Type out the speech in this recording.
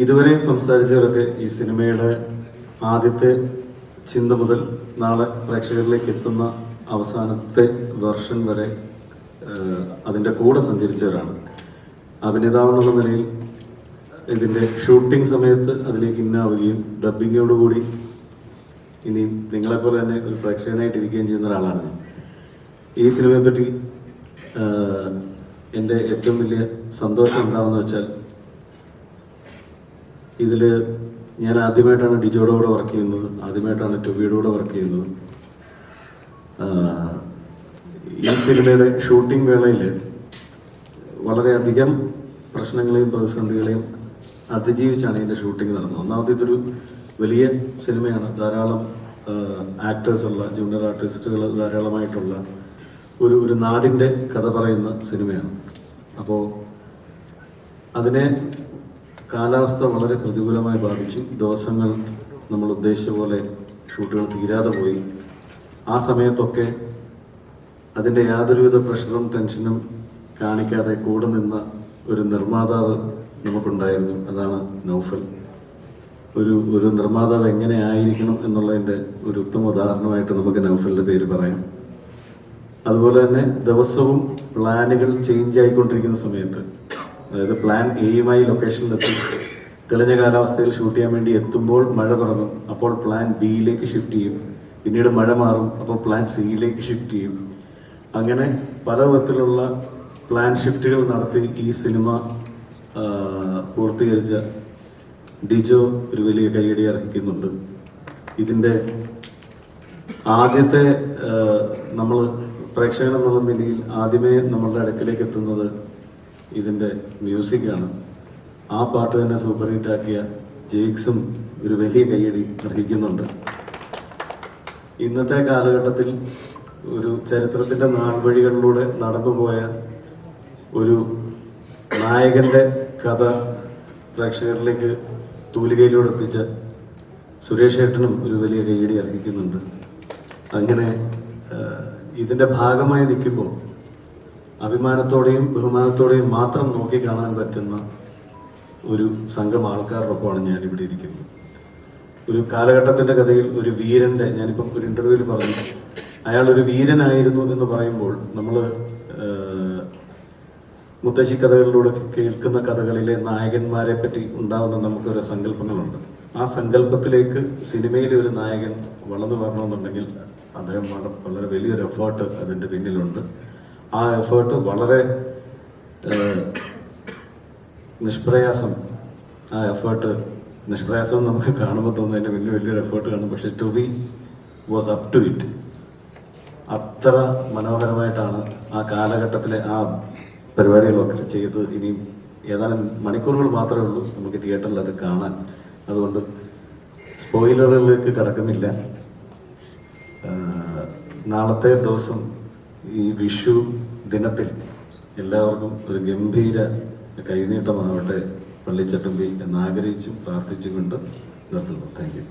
ഇതുവരെയും സംസാരിച്ചവരൊക്കെ ഈ സിനിമയുടെ ആദ്യത്തെ ചിന്ത മുതൽ നാളെ പ്രേക്ഷകരിലേക്ക് എത്തുന്ന അവസാനത്തെ വെർഷൻ വരെ അതിൻ്റെ കൂടെ സഞ്ചരിച്ചവരാണ്. അഭിനേതാവെന്നുള്ള നിലയിൽ ഇതിൻ്റെ ഷൂട്ടിംഗ് സമയത്ത് അതിലേക്ക് ഇന്നാവുകയും ഡബ്ബിങ്ങോടുകൂടി ഇനിയും നിങ്ങളെപ്പോലെ തന്നെ ഒരു പ്രേക്ഷകനായിട്ടിരിക്കുകയും ചെയ്യുന്ന ഒരാളാണ് ഞാൻ. ഈ സിനിമയെപ്പറ്റി എൻ്റെ ഏറ്റവും വലിയ സന്തോഷം എന്താണെന്ന് വെച്ചാൽ, ഇതിൽ ഞാൻ ആദ്യമായിട്ടാണ് ഡിജോയുടെ കൂടെ വർക്ക് ചെയ്യുന്നത്, ആദ്യമായിട്ടാണ് ടൊവിയുടെ കൂടെ വർക്ക് ചെയ്യുന്നത്. ഈ സിനിമയുടെ ഷൂട്ടിംഗ് വേളയിൽ വളരെയധികം പ്രശ്നങ്ങളെയും പ്രതിസന്ധികളെയും അതിജീവിച്ചാണ് ഇതിൻ്റെ ഷൂട്ടിംഗ് നടന്നത്. ഒന്നാമത് ഇതൊരു വലിയ സിനിമയാണ്, ധാരാളം ആക്ടേഴ്സുള്ള, ജൂനിയർ ആർട്ടിസ്റ്റുകൾ ധാരാളമായിട്ടുള്ള ഒരു നാടിൻ്റെ കഥ പറയുന്ന സിനിമയാണ്. അപ്പോൾ അതിനെ കാലാവസ്ഥ വളരെ പ്രതികൂലമായി ബാധിച്ചു. ദിവസങ്ങൾ നമ്മൾ ഉദ്ദേശിച്ച പോലെ ഷൂട്ടുകൾ തീരാതെ പോയി. ആ സമയത്തൊക്കെ അതിൻ്റെ യാതൊരുവിധ പ്രഷറും ടെൻഷനും കാണിക്കാതെ കൂടെ നിന്ന ഒരു നിർമ്മാതാവ് നമുക്കുണ്ടായിരുന്നു. അതാണ് നൗഫൽ. ഒരു നിർമ്മാതാവ് എങ്ങനെ ആയിരിക്കണം എന്നുള്ളതിൻ്റെ ഒരു ഉത്തമ ഉദാഹരണമായിട്ട് നമുക്ക് നൗഫലിൻ്റെ പേര് പറയാം. അതുപോലെ തന്നെ ദിവസവും പ്ലാനുകൾ ചേഞ്ച് ആയിക്കൊണ്ടിരിക്കുന്ന സമയത്ത്, അതായത് പ്ലാൻ എയുമായി ലൊക്കേഷനിലെത്തി തെളിഞ്ഞ കാലാവസ്ഥയിൽ ഷൂട്ട് ചെയ്യാൻ വേണ്ടി എത്തുമ്പോൾ മഴ തുടങ്ങും, അപ്പോൾ പ്ലാൻ ബിയിലേക്ക് ഷിഫ്റ്റ് ചെയ്യും. പിന്നീട് മഴ മാറും, അപ്പോൾ പ്ലാൻ സിയിലേക്ക് ഷിഫ്റ്റ് ചെയ്യും. അങ്ങനെ പല വിധത്തിലുള്ള പ്ലാൻ ഷിഫ്റ്റുകൾ നടത്തി ഈ സിനിമ പൂർത്തീകരിച്ച ഡിജോ ഒരു വലിയ കൈയടി അർഹിക്കുന്നുണ്ട്. ഇതിൻ്റെ ആദ്യത്തെ നമ്മൾ പ്രേക്ഷകൻ എന്നുള്ള നിലയിൽ ആദ്യമേ നമ്മളുടെ അടുക്കിലേക്ക് എത്തുന്നത് ഇതിൻ്റെ മ്യൂസിക്കാണ്. ആ പാട്ട് തന്നെ സൂപ്പർ ഹിറ്റാക്കിയ ജെയ്ക്സും ഒരു വലിയ കൈയടി അർഹിക്കുന്നുണ്ട്. ഇന്നത്തെ കാലഘട്ടത്തിൽ ഒരു ചരിത്രത്തിൻ്റെ നാൾവഴികളിലൂടെ നടന്നുപോയ ഒരു നായകൻ്റെ കഥ പ്രേക്ഷകരിലേക്ക് തൂലികയിലൂടെ എത്തിച്ച സുരേഷ് ഏട്ടനും ഒരു വലിയ കൈയടി അർഹിക്കുന്നുണ്ട്. അങ്ങനെ ഇതിൻ്റെ ഭാഗമായി നിൽക്കുമ്പോൾ അഭിമാനത്തോടെയും ബഹുമാനത്തോടെയും മാത്രം നോക്കി കാണാൻ പറ്റുന്ന ഒരു സംഘം ആൾക്കാരോടൊപ്പമാണ് ഞാനിവിടെ ഇരിക്കുന്നത്. ഒരു കാലഘട്ടത്തിൻ്റെ കഥയിൽ ഒരു വീരൻ്റെ, ഞാനിപ്പം ഒരു ഇൻ്റർവ്യൂവിൽ പറഞ്ഞു, അയാൾ ഒരു വീരനായിരുന്നു എന്ന് പറയുമ്പോൾ നമ്മൾ മുത്തശ്ശി കഥകളിലൂടെ കേൾക്കുന്ന കഥകളിലെ നായകന്മാരെ പറ്റി ഉണ്ടാവുന്ന നമുക്കൊരു സങ്കല്പങ്ങളുണ്ട്. ആ സങ്കല്പത്തിലേക്ക് സിനിമയിലെ ഒരു നായകൻ വളർന്നു വരണമെന്നുണ്ടെങ്കിൽ അദ്ദേഹം വളരെ വലിയൊരു എഫേർട്ട് അതിൻ്റെ പിന്നിലുണ്ട്. ആ എഫേർട്ട് വളരെ നിഷ്പ്രയാസം നമുക്ക് കാണുമ്പോൾ തോന്നുന്നതിൻ്റെ വലിയൊരു എഫേർട്ട് കാണും. പക്ഷെ Tovi was up to it. അത്ര മനോഹരമായിട്ടാണ് ആ കാലഘട്ടത്തിലെ ആ പരിപാടികളൊക്കെ ചെയ്ത്. ഇനിയും ഏതാനും മണിക്കൂറുകൾ മാത്രമേ ഉള്ളൂ നമുക്ക് തിയേറ്ററിൽ അത് കാണാൻ. അതുകൊണ്ട് സ്പോയിലറുകളിലേക്ക് കടക്കുന്നില്ല. നാളത്തെ ദിവസം ഈ വിഷു ദിനത്തിൽ എല്ലാവർക്കും ഒരു ഗംഭീര കൈനീട്ടമാവട്ടെ പള്ളിച്ചട്ടമ്പി എന്നാഗ്രഹിച്ചും പ്രാർത്ഥിച്ചുകൊണ്ട് നിർത്തുന്നു. Thank you.